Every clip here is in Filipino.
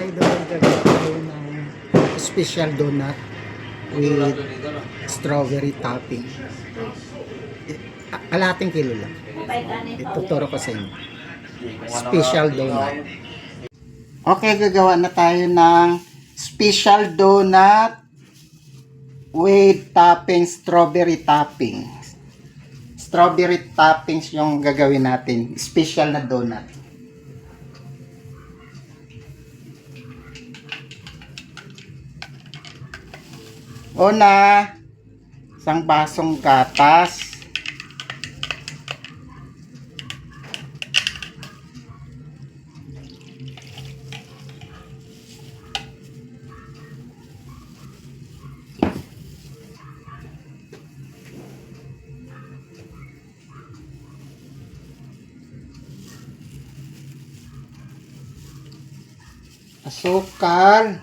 idol, gagawin tayo ng special donut with strawberry topping. Kalating kilo lang. Ituturo ko sa inyo. Special donut. Okay, gagawa na tayo ng special donut with topping, strawberry topping. Strawberry toppings yung gagawin natin. Special na donut. Una, isang basong gatas. Asukal.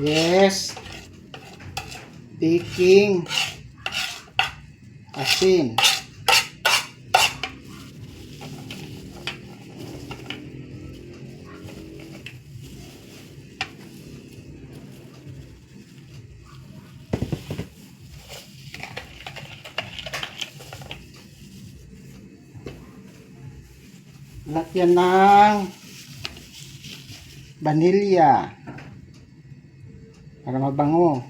Yes. Baking. Asin. Lagyan ng vanilya para mabango.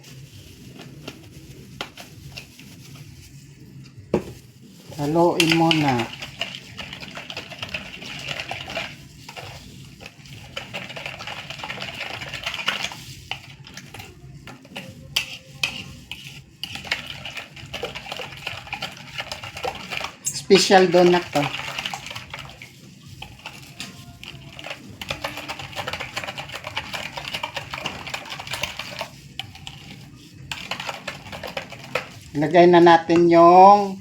Haluin muna. Special donut to. Lagay na natin yung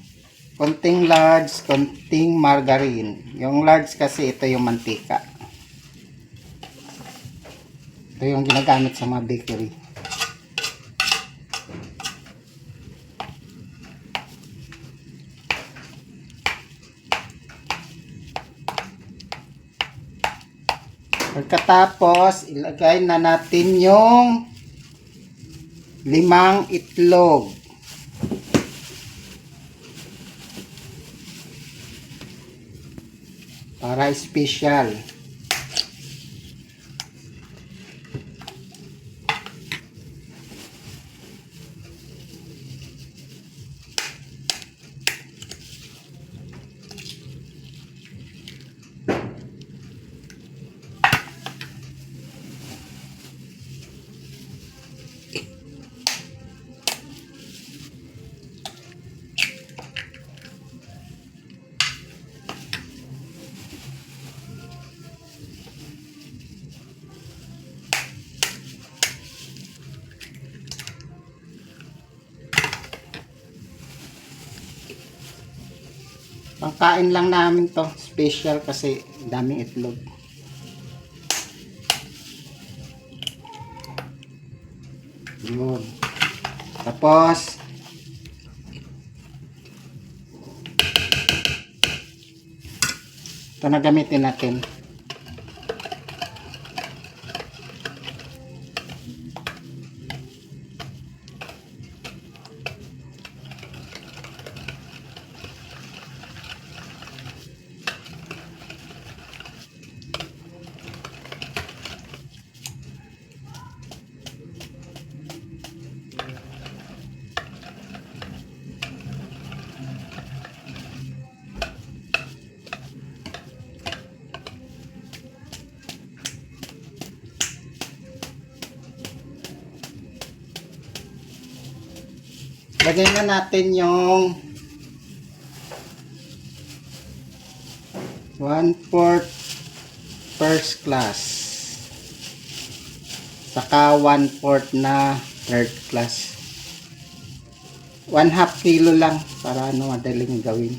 konting large, konting margarine. Yung large kasi ito yung mantika. Ito yung ginagamit sa mga bakery. Pagkatapos, ilagay na natin yung 5 itlog. Para special. Pangkain lang namin to, special kasi daming itlog. Yun. Tapos ito na gamitin natin. Lagay na natin yung 1/4 first class. Saka 1/4 na third class. 1/2 kilo lang para madaling gawin.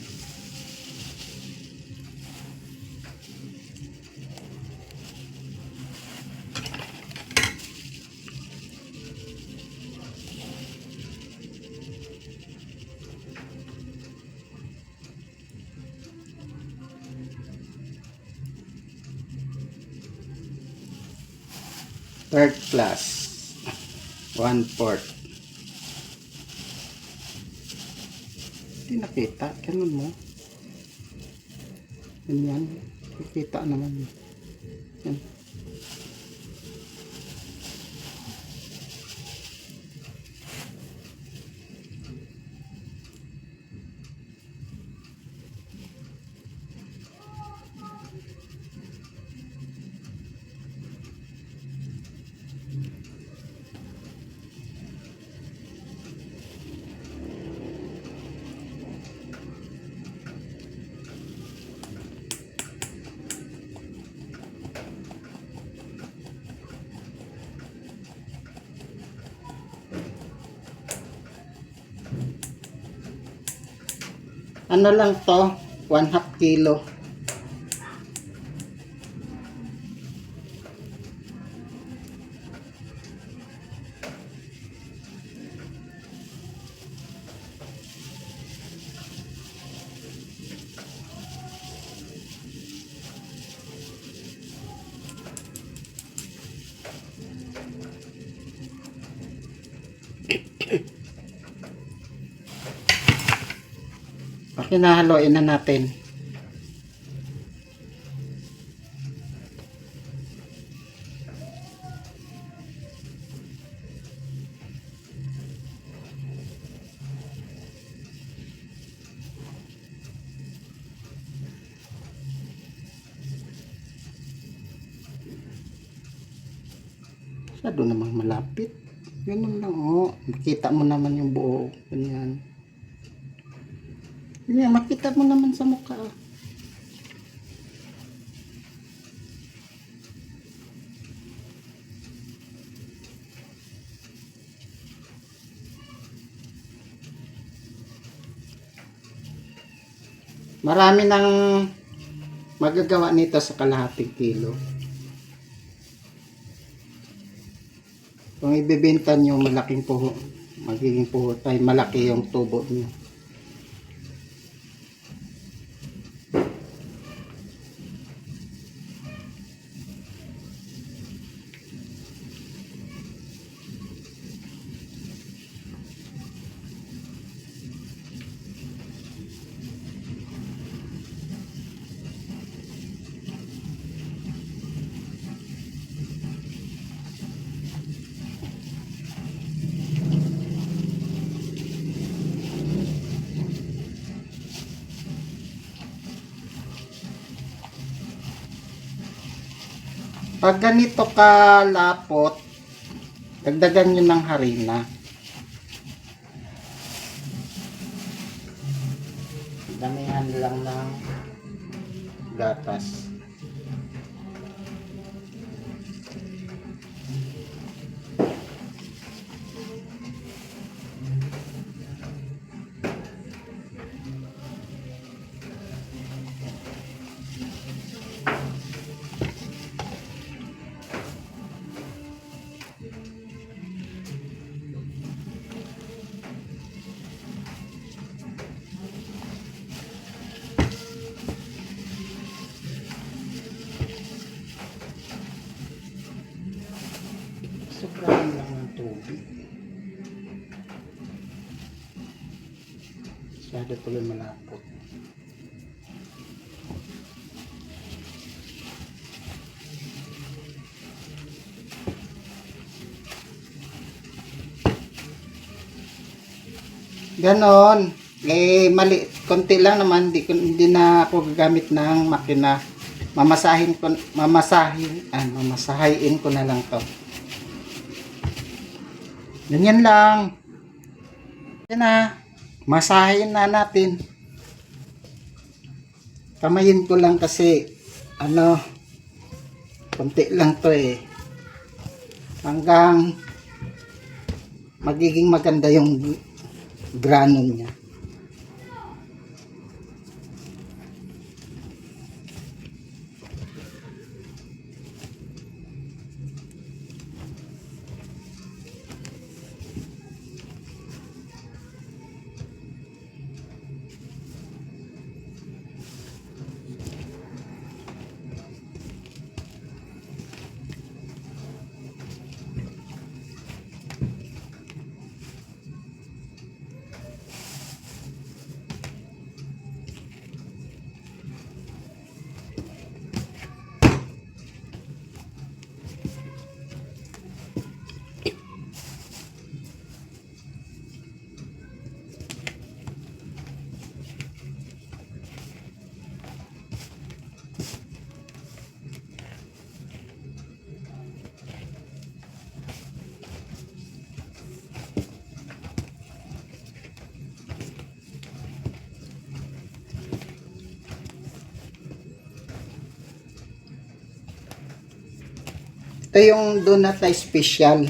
third plus 1/4. Hindi nakita, ganun mo. Ganyan, nakita naman. Yan. Ano lang to, 1/2 kilo. Hinahaluin na natin. Masyado namang malapit. Ganun lang, oh. Makita mo naman yung buo. Ganyan. Ganyan, makita mo naman sa mukha. Marami nang magagawa nito sa kalahating kilo. Kung ibebenta nyo, malaking puho, magiging puho tayo, malaki yung tubo nyo. Pag ganito kalapot, dagdagan nyo ng harina. Damihan lang ng gatas. Sobrahan lang ng tubig. Masyado tuloy malapot. Ganon. Mali. Konti lang naman. Hindi na ako gagamit ng makina. Mamasahin ko na lang to. Ganyan lang. Yan na. Masahin na natin. Kamayin ko lang kasi konti lang to eh. Hanggang magiging maganda yung grano niya. Ito yung donut na special.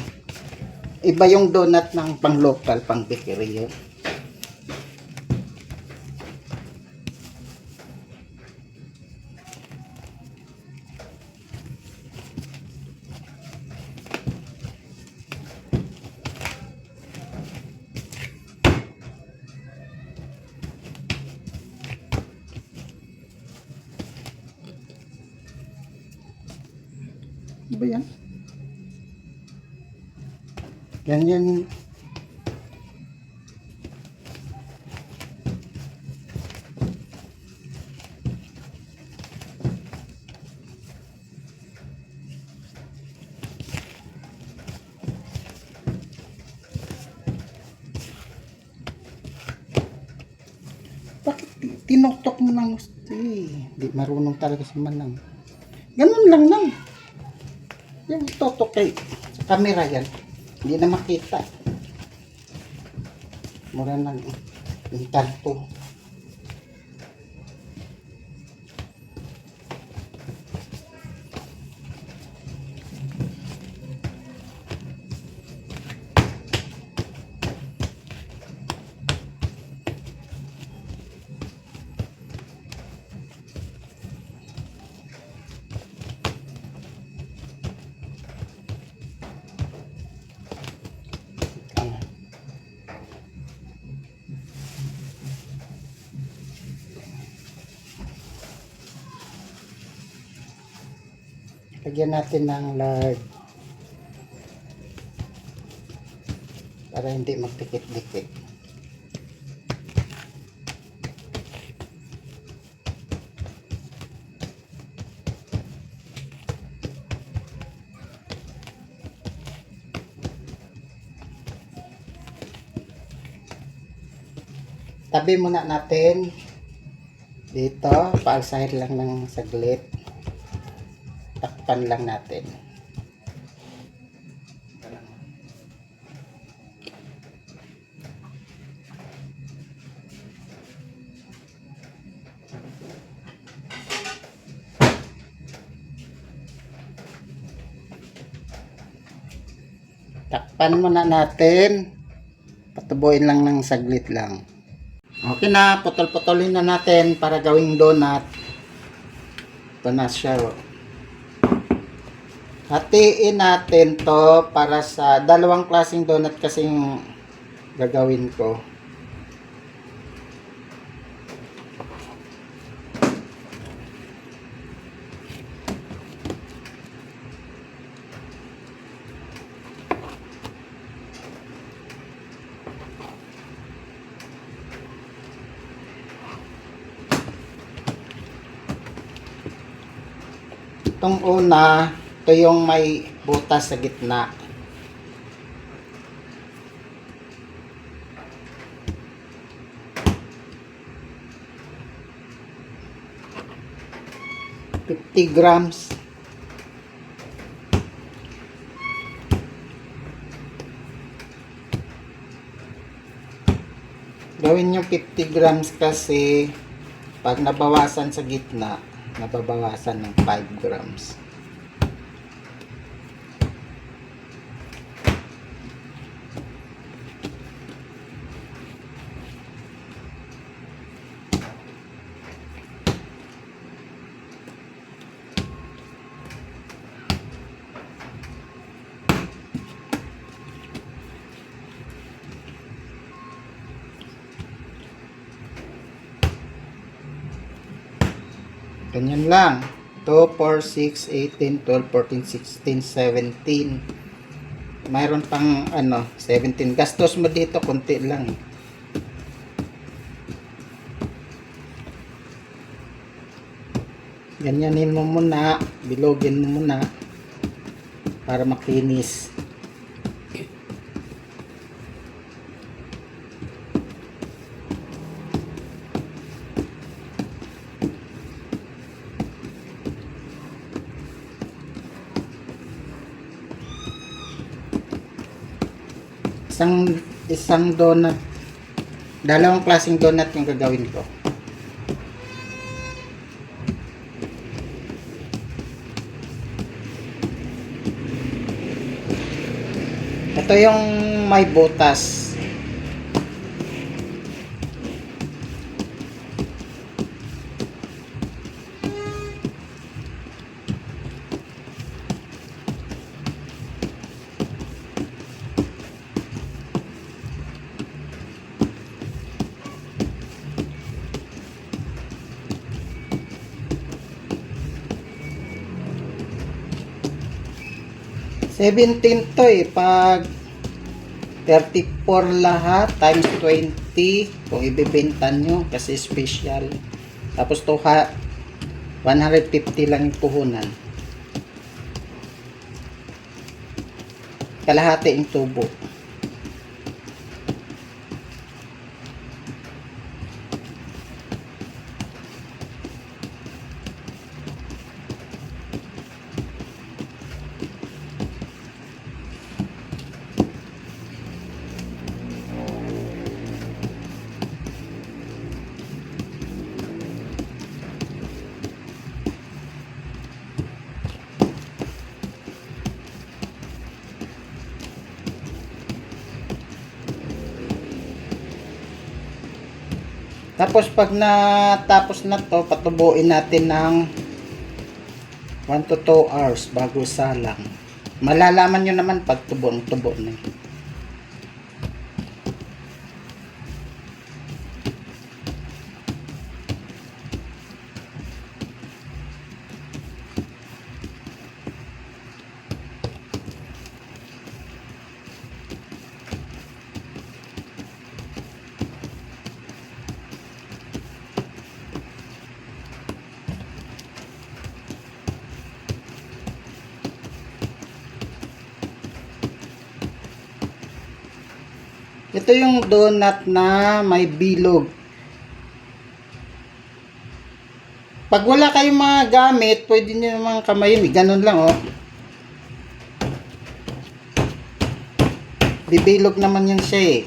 Iba yung donut ng pang local, pang bakery yun. Ano ba yan? Ganyan. Bakit tinoktok mo lang? Di marunong talaga si Manang. Ganun lang lang. Yung totok kay sa camera yan. Hindi na makita. Mura na yung kanto. Lagyan natin ng lard para hindi magdikit-dikit. Tabi muna natin dito, paalsahin lang ng saglit. Takpan lang natin. Takpan muna natin. Patubuin lang ng saglit lang. Okay na, putol-putulin na natin para gawing donut. Ito na siya. Hatiin natin to para sa dalawang klaseng donut kasing gagawin ko. Itong una, ito yung may butas sa gitna. $50 grams. Gawin yung 50 grams kasi pag nabawasan sa gitna, nababawasan ng 5 grams. Ganyan lang. 2, 4, 6, 18, 12, 14, 16, 17. Mayroon pang 17. Gastos mo dito, konti lang. Ganyanin mo muna, bilogin mo muna para makinis. Isang donut, dalawang klaseng donut yung gagawin ko. Ito yung may butas. $17 to eh. Pag 34 lahat times 20 kung ibebenta nyo kasi special. Tapos to 150 lang yung puhunan. Kalahati yung tubo. Tapos pag natapos na to, patubuin natin ng 1 to 2 hours bago salang. Malalaman nyo naman pag tubo na. Ito yung donut na may bilog. Pag wala kayong mga gamit, pwede nyo naman kamayin. Ganun lang oh. Bibilog naman yan siya eh.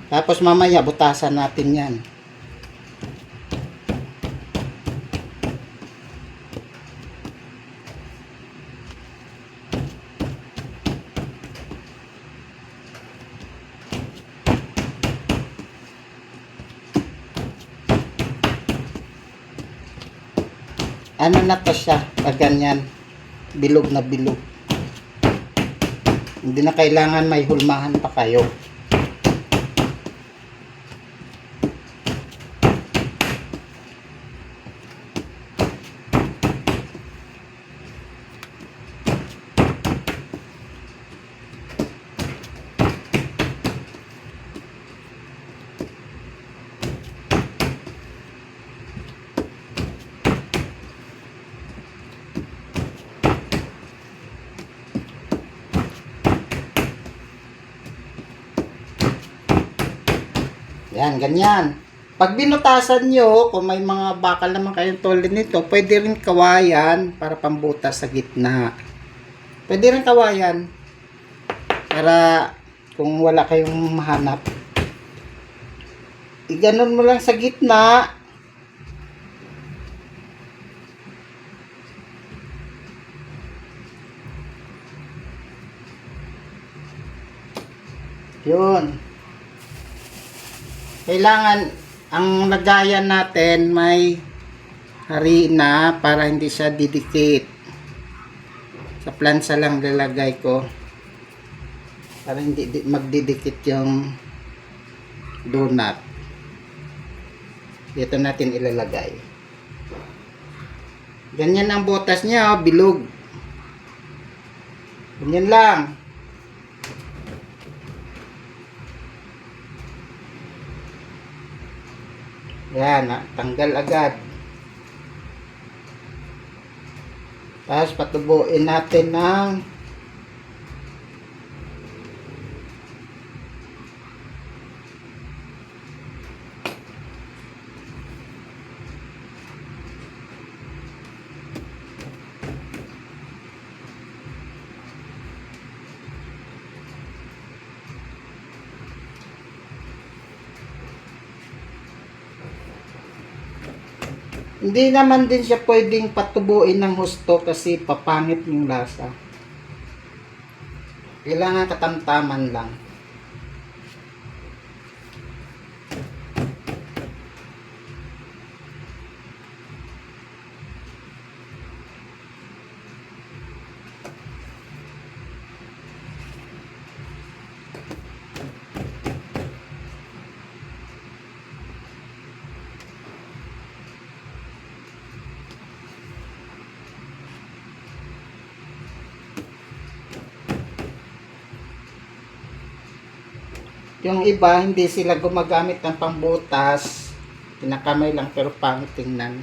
Tapos mamaya butasan natin yan. Ano na to siya, pag ganyan, bilog na bilog. Hindi na kailangan may hulmahan pa kayo. Yan, ganyan. Pag binutasan nyo, kung may mga bakal naman kayong tulad nito, pwede rin kawayan para pambutas sa gitna. Pwede rin kawayan para kung wala kayong mahanap. Iganon mo lang sa gitna. Yun. Kailangan ang lagayan natin may harina para hindi siya didikit. Sa plansa lang lalagay ko para hindi magdidikit yung donut. Dito natin ilalagay. Ganyan ang butas niya, oh, bilog. Ganyan lang. Yan, tanggal agad. Tapos patubuin natin ng hindi naman din siya pwedeng patubuin ng husto kasi papangit yung lasa. Kailangan katamtaman lang. Yung iba, hindi sila gumagamit ng pambutas. Pinakamay lang pero pangit tingnan.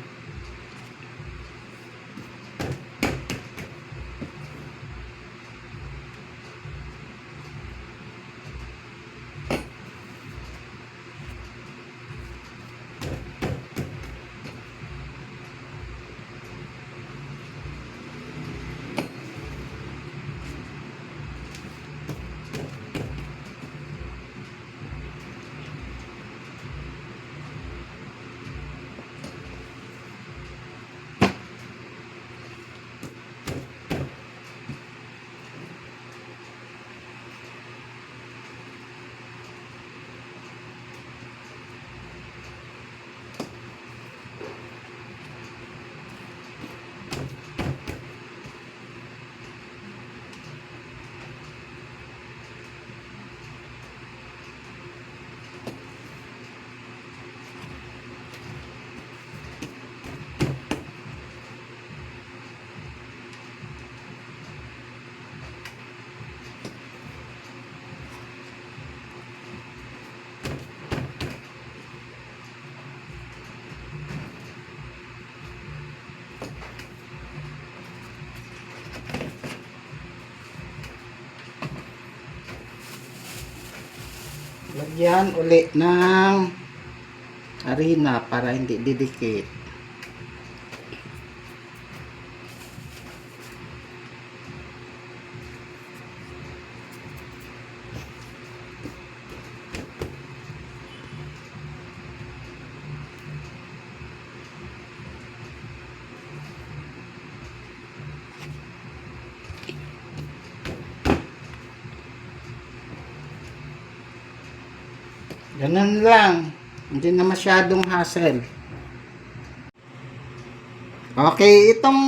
Lagyan uli ng harina para hindi didikit. Ganun lang. Hindi na masyadong hassle. Okay, itong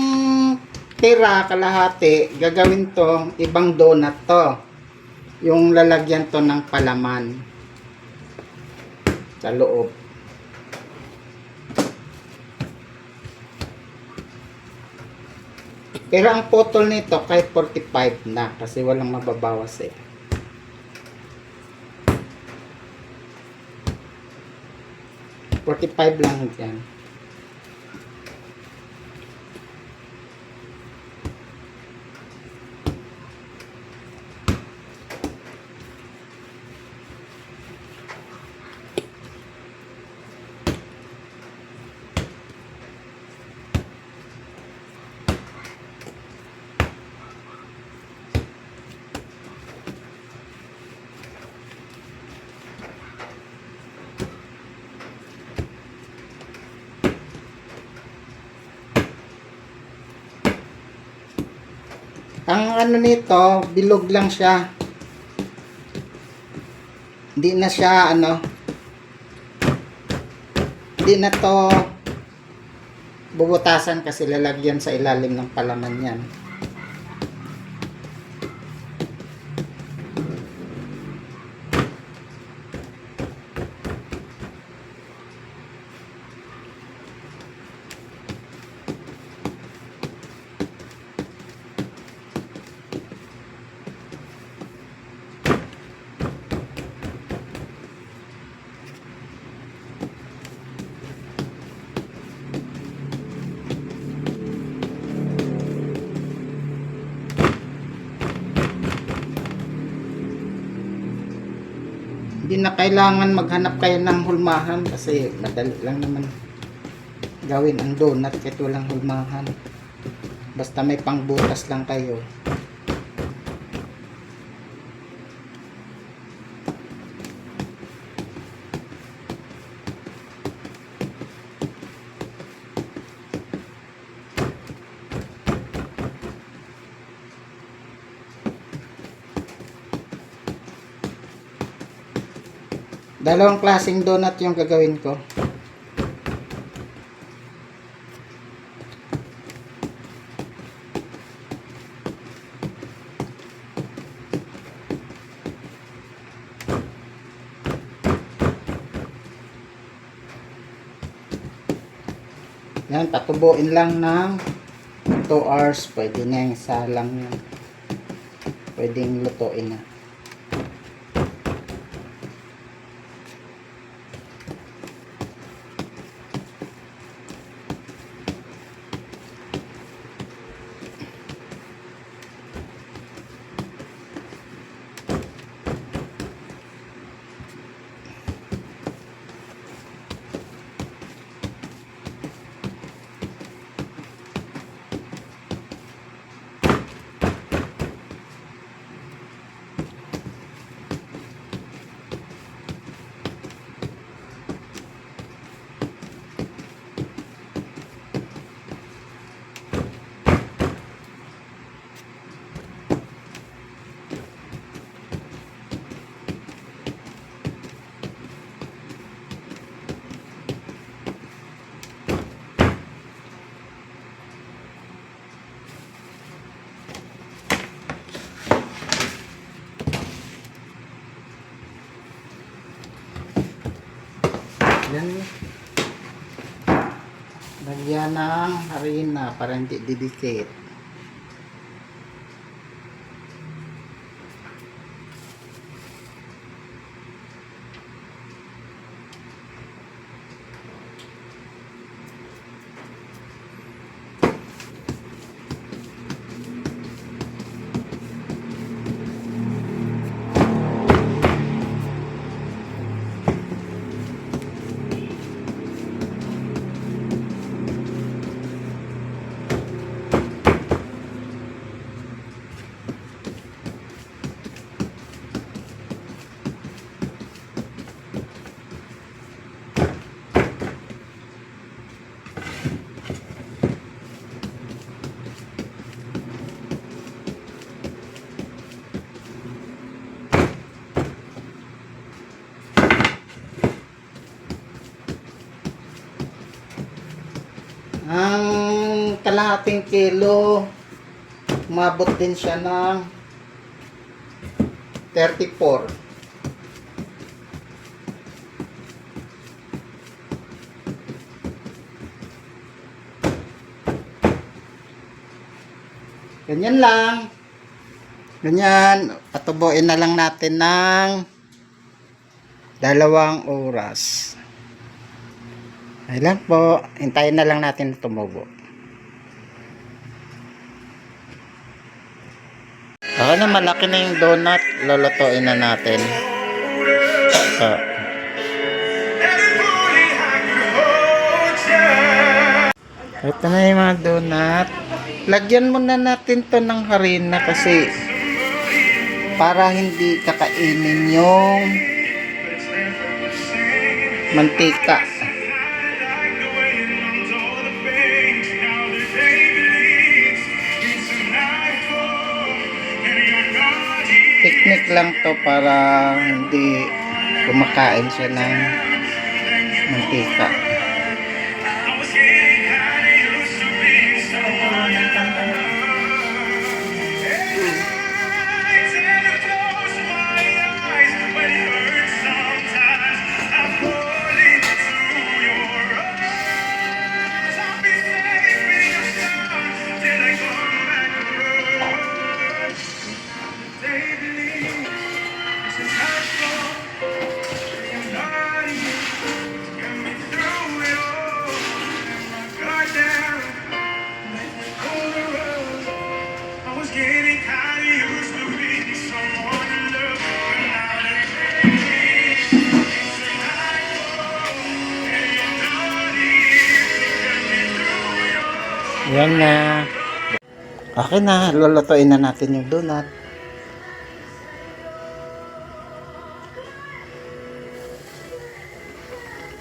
tira kalahati, gagawin to ibang donut to. Yung lalagyan to ng palaman sa loob. Pero ang putol nito kahit 45 na kasi walang mababawas eh. $45 lang dyan. Ang ano nito, bilog lang siya. Hindi na siya hindi na to bubutasan kasi lalagyan sa ilalim ng palaman yan. Hindi na kailangan maghanap kayo ng hulmahan kasi madali lang naman gawin ang donut kahit walang hulmahan. Basta may pangbutas lang kayo. Dalawang klaseng donut yung gagawin ko. Yan, patubuin lang ng 2 hours. Pwede na yung salang yan. Pwedeng lutuin na. Yan. Lagyan ng harina para hindi didikit. Ang kalahating kilo, umabot din siya ng 34. Ganyan lang. Ganyan, patubuin na lang natin ng 2 oras. Ay lang po, hintayin na lang natin tumubo. Okay na, malaki na yung donut, lulutuin na natin. Ito na yung mga donut. Lagyan muna natin to ng harina kasi para hindi kakainin yung mantika. Technique lang to para hindi kumakain siya ng mantika. Yan na. Okay na, lulutuin na natin yung donut.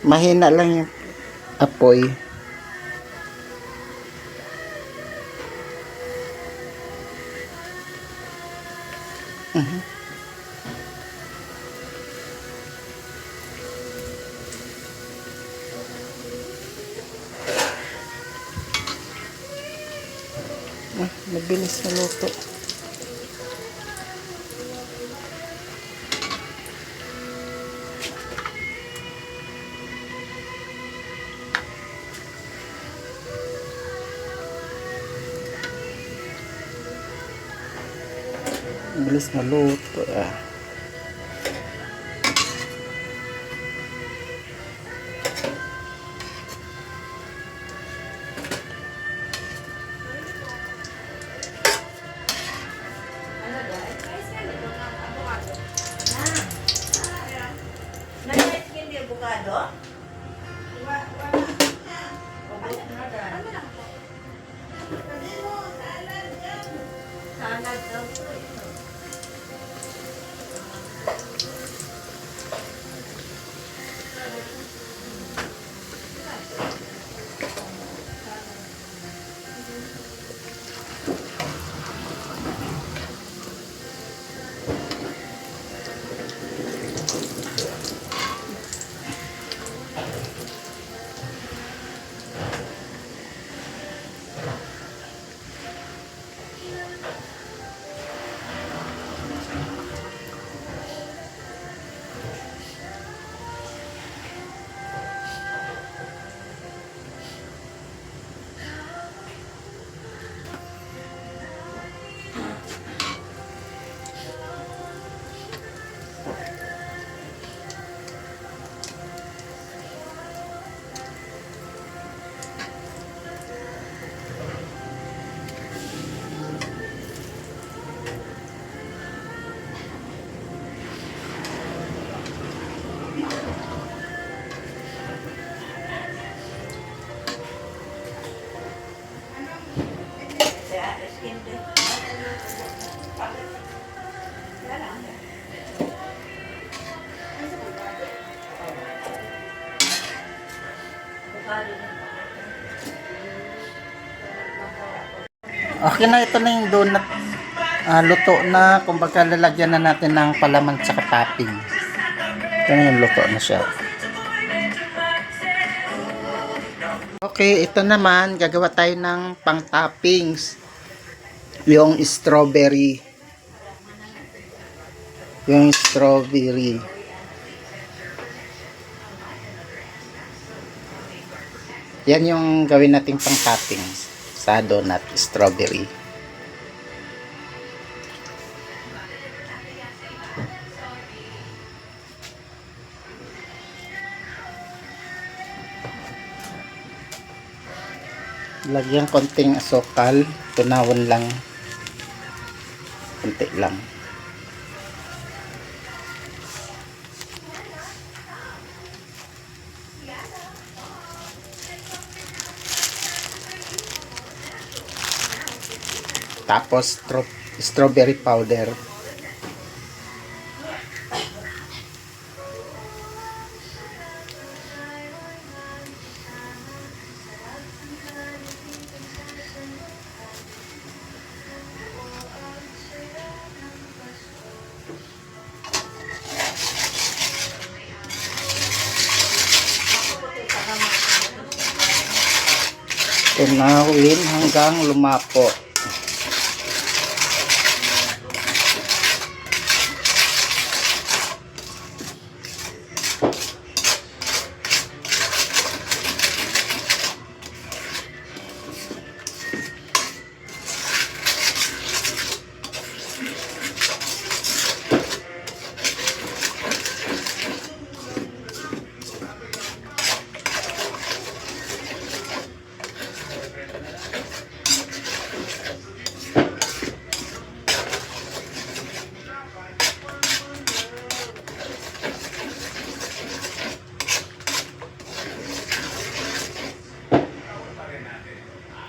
Mahina lang yung apoy. Mabilis na luto. Mabilis na luto. Okay na, ito na yung donut. Luto na. Kumbaga lalagyan na natin ng palaman sa topping. Ito na yung luto na siya. Okay, ito naman. Gagawa tayo ng pang toppings. Yung strawberry. Yan yung gawin nating pang toppings sa donut, strawberry. Lagyan konting asukal, tunawon lang, konti lang. Tapos strawberry powder. Tunawin hanggang lumapo.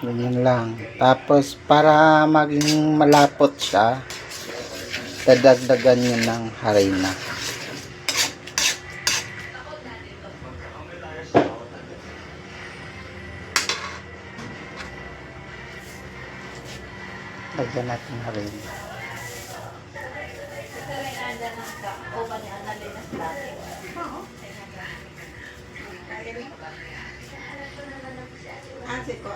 Ganyan lang. Tapos para maging malapot siya, dadagdagan nyo ng harina. Lagyan natin harina. Asi ko.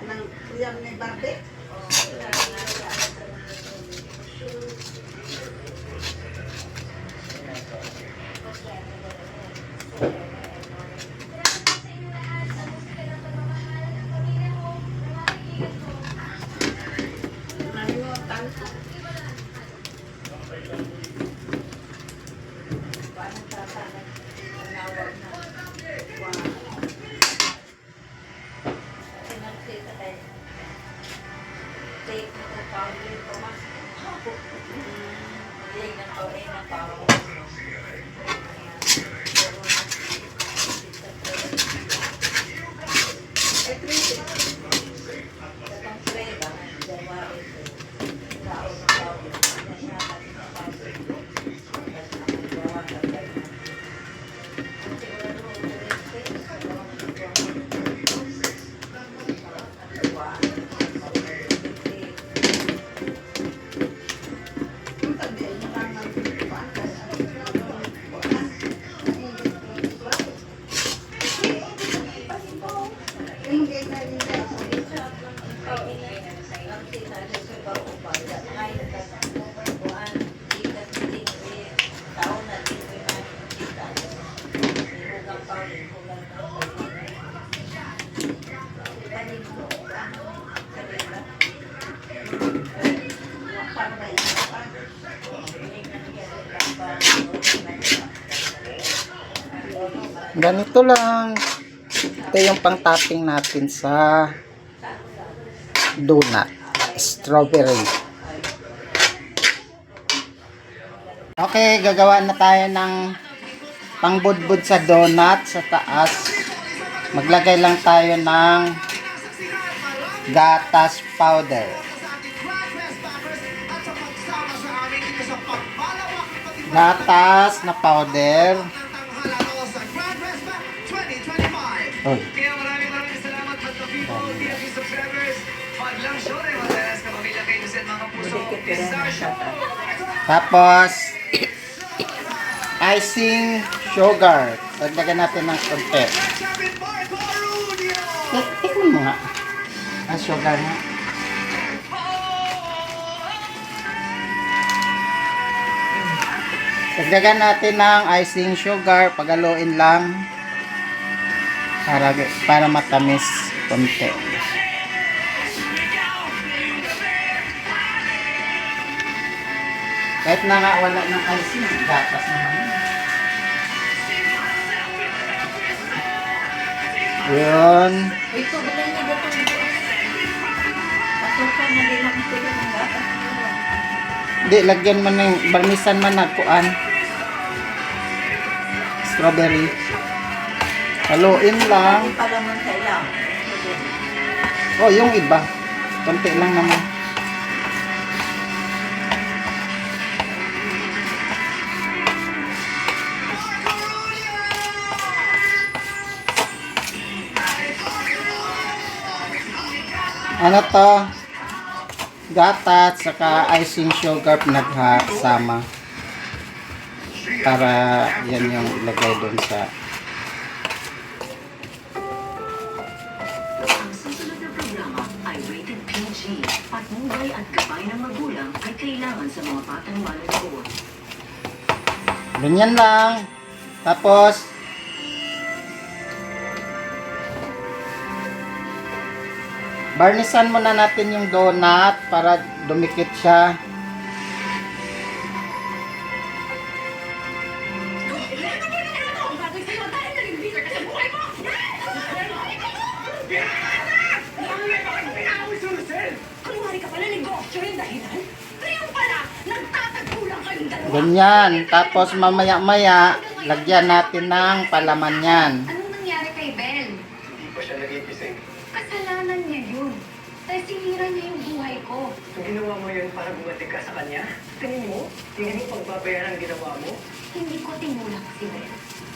Anang siyam ni Barbie. Nalimutan ko. Ganito lang. Ito yung pang-topping natin sa donut. Strawberry. Okay, gagawa na tayo ng pangbudbud sa donut sa taas. Maglagay lang tayo ng gatas powder. Gatas na powder. Oh. Kaya maraming salamat at people, DFB subscribers. Paglang show na madalas ka pamilya kayo sa mga puso. Pistachio! Tapos icing sugar. Dagdagan natin ng konti. Tikman mo nga. Ang sugar nga. Dagdagan natin ng icing sugar. Pagaluin lang. Para matamis konti. Kahit na nga wala ng icing, gatas naman. Yun. Ito, bilhin niya dito. Pasukan na din ang tuloy ng gatas. Hindi, lagyan man ng barnisan man na kuan. Strawberry. Haluin lang. Hindi pa naman kailang. Oh, yung iba. Konti lang naman. Ano to? Gatas saka icing sugar pinagsama. Para yan yung ilagay doon sa Ang susunod na programa ay rated PG. Patnubay at gabay ng magulang ay kailangan sa mga batang manonood. ganyan lang. Tapos barnisan muna natin yung donut para dumikit siya. Kunwari ka pala negosyo yung dahilan? Kaya pala, nagtatagpulang kayong dalawa. Ganyan. Tapos mamaya-maya, lagyan natin ng palaman yan. Anong nangyari kay Bel? Hindi pa siya nagigising. Kasalanan niya yun. Dahil sinira niya yung buhay ko. Kung ginawa mo yun para gumating ka sa kanya, tingin mo pagbabayaran ang ginawa mo? Hindi ko tinulak si Bel.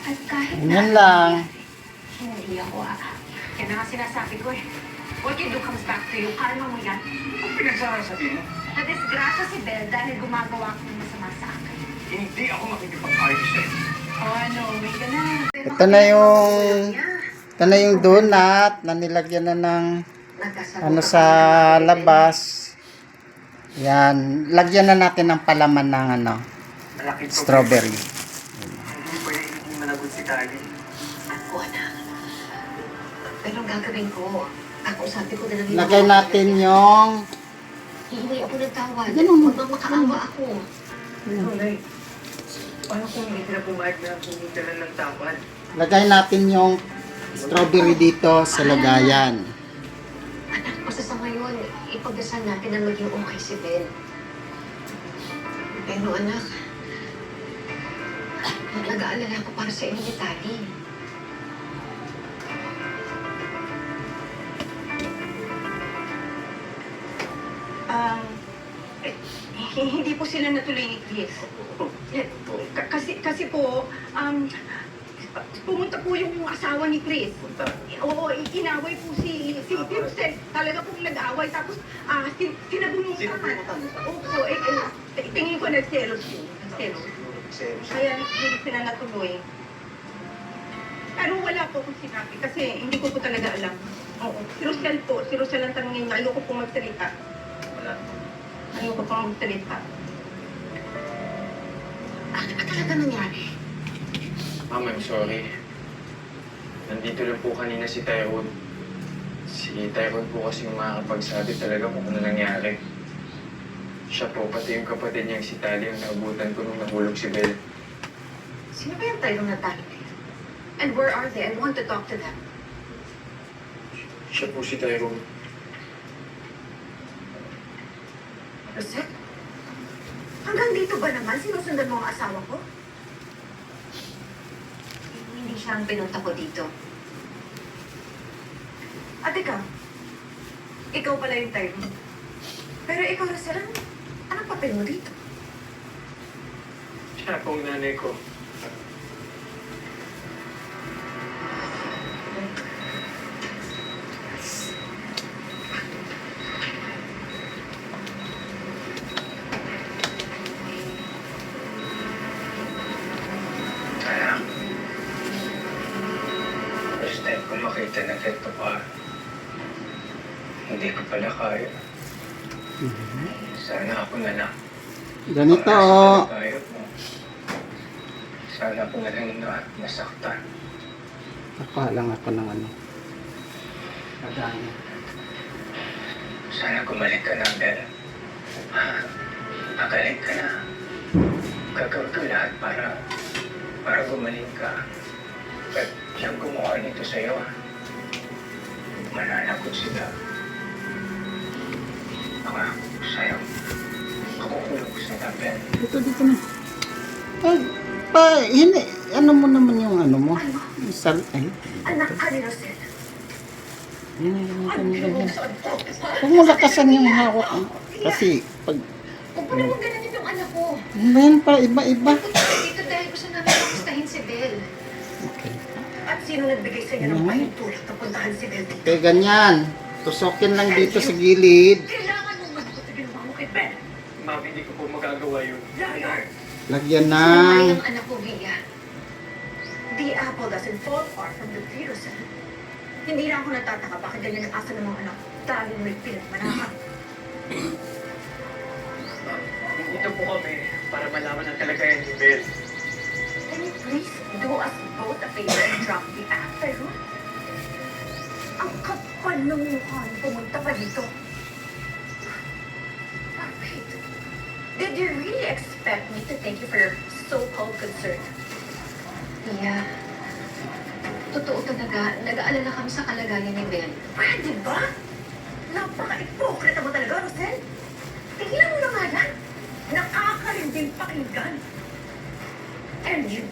At kahit Ganyan lang. hindi ako Yan na nga sinasabi ko eh. What you do comes back to you. Karma mo yan. Ang pinagsasabi mo, na-disgrasya si Bel dahil gumagawa ako ng masama sa akin. hindi ako makikipag-argue sa'yo. Oh, ano, may ka na. Ito na yung Ito na yung donut na nilagyan na ng ano sa labas. Yan. Lagyan na natin ng palaman ng ano, Malaki po. strawberry. Hindi pwede hindi managot si Tali. Ako, anak. Pero ang gagawin ko, ako sabi ko na lang yung... Lagay natin yung Hihingi ako ng tawad. Ganun. Huwag bang makaawa ako. Nay, paano kung hindi na pumayag na kumita lang ng tawad? lagay natin yung strawberry dito sa lagayan. Anak, basta sa ngayon, ipagdasal natin na maging okay si Ben. Pero anak, nag-aalala ko para sa inyo ni Tali. Hindi po sila natuloy ni Chris. Kasi po, pumunta po yung asawa ni Chris. Punta. Oo, inaway po si Vincent. Talaga pong nag-away. Tapos, sinabunutan. Sinabunutan. Opo, tingin ko nagselos yun. Nagselos. Kaya hindi sila natuloy. Pero wala po akong sinabi kasi hindi ko po talaga alam. Oo. Si Rosel po, si Rosel ang tanongin niya. Ayoko pong magsalita. Wala. Ayoko pong magsalita. Ano ba talaga nangyari? Ma'am, I'm sorry. Nandito lang po kanina si Tyrone. Si Tyrone po kasi yung makakapagsabi talaga kung ano nangyari. Siya po, pati yung kapatid niyang si Tali ang naabutan ko nung nahulog si Belle. Sino ba yung tayo na Tali? And where are they? I want to talk to them. Siya po si Tyrone. Rosette? Hanggang dito ba naman sinusundan mo ang asawa ko? Hindi siya ang pinunta ko dito. At ikaw pala yung tayo mo. Pero ikaw, Rosette, anong papel mo dito? Siya po ang nanay ko. Anak. First time ko makita na ganito pa. Hindi ko pala kaya. Sana ako na lang. Ganito, Ang nasa tayo mo. Sana ako na lang nasaktan. Nakuha lang ako ng ano. Lagayan. Sana gumaling ka na, Bella. Magaling ka na. Gagawin ko lahat para gumaling ka. At siyang gumawa nito sa'yo, ha? Mananakot sila. Ako, sa'yo. Ako kulong sila, Bella. Dito na. Ay, hindi. Ano mo naman yung ano mo? Yung ay. Anak ka ni Rosette. Yan. Huwag mo lakasan yung hawak. Kasi, pag... Huwag mo naman ganun yung anak ko. Yan pa, iba-iba. Dito dahil gusto namin kamustahin si Belle. Okay. At sino nagbigay sa inyo ng pahintulot na puntahan si Belle dito? Okay, ganyan. Tusokin lang dito sa gilid. Kailangan mong magutot sa ginawa mo kay Belle. Ma'am, hindi ko po magagawa yun. Liar! Lagyan Sinungaling ng... ang anak ko, Via. The apple doesn't fall far from the tree, Rosette. Hindi na ako natataka bakit ganyan ang asa ng mga anak ko. Dahil may pinagmanahan. Dito po kami para malaman ang kalagayan ni Belle. Can you please do us both a favor and drop the act, Tyrone? Ang kapal ng mukha niyo pumunta pa dito. Wait. Did you really expect me to thank you for your so-called concern? Yeah. Totoo talaga, nag-aalala kami sa kalagayan ni Belle. Pwede ba? Napaka-ipokrita mo talaga, Rosel. Tigilan mo na nga yan. Nakakarinding pakinggan. And you,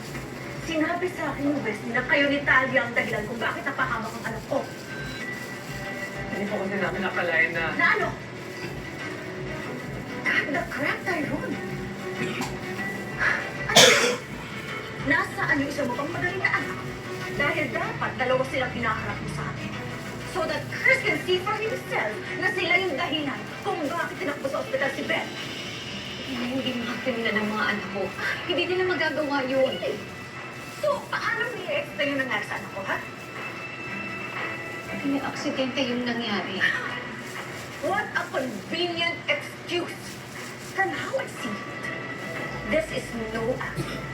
sinabi sa akin yung Wesley na kayo ni Talia ang dahilan kung bakit napahamak ang anak ko. Hindi po kasi namin nakalain na... Na ano? God, the crap, Tyrone. Ano? Nasaan yung isa mo pang magaling na anak? Dahil dapat dalawa silang hinaharap mo sa atin. So that Chris can see for himself na sila yung dahilan kung bakit tinakbo sa ospital si Beth. Hindi makakamilan ng mga anak ko. Hindi nila magagawa yun. So, paano nila-explain yung nangyari sa anak ko, ha? May aksidente yung nangyari. What a convenient excuse. From how I see it, this is no accident.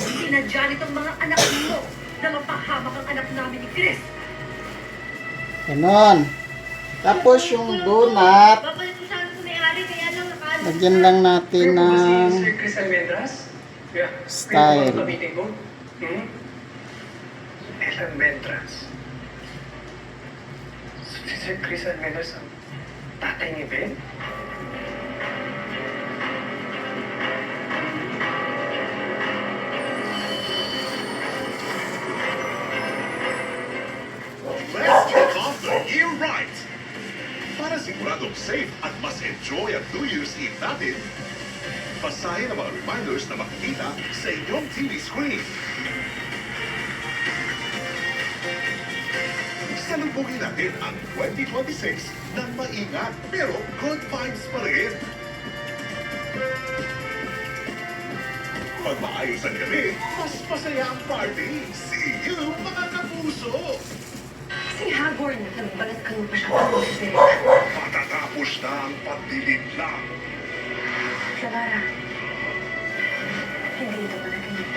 Sinadya nitong mga anak mo na mapahamak ang anak namin ni Chris. Ganon. Tapos yung donut, Babalik ko sana kung may-ari, kaya lang nakaalam. lagyan lang natin Kayo po ba ng si Sir Chris Almendras? Yeah. Style. Kayo po ba meeting ko? Almendras. Si Sir Chris Almendras ang tatay ni Ben? Let's kick off the year right! Para siguradong safe at mas enjoy ang New Year's Eve natin, basahin ang mga reminders na makikita sa inyong TV screen. Salubungin natin ang 2026 ng maingat pero good vibes pa rin. Pag maayos ang gabi, mas masaya ang party. See you, mga kapuso! Si Hagor na nagbalat ka pa siya ng boses. Matatapos na ang pagdilim lang. Clara, hindi ito panaginip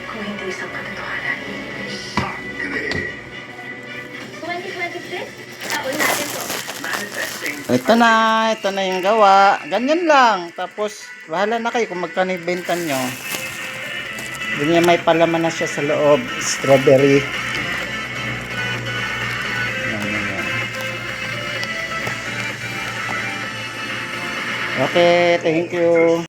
kung hindi isang katotohanan. Sangre! 2026, taon natin to. Manifesting. ito na yung gawa. Ganyan lang. Tapos, bahala na kayo kung magkano yung benta nyo. Ganyan, may palaman na siya sa loob. Strawberry. Yan. Okay, thank you.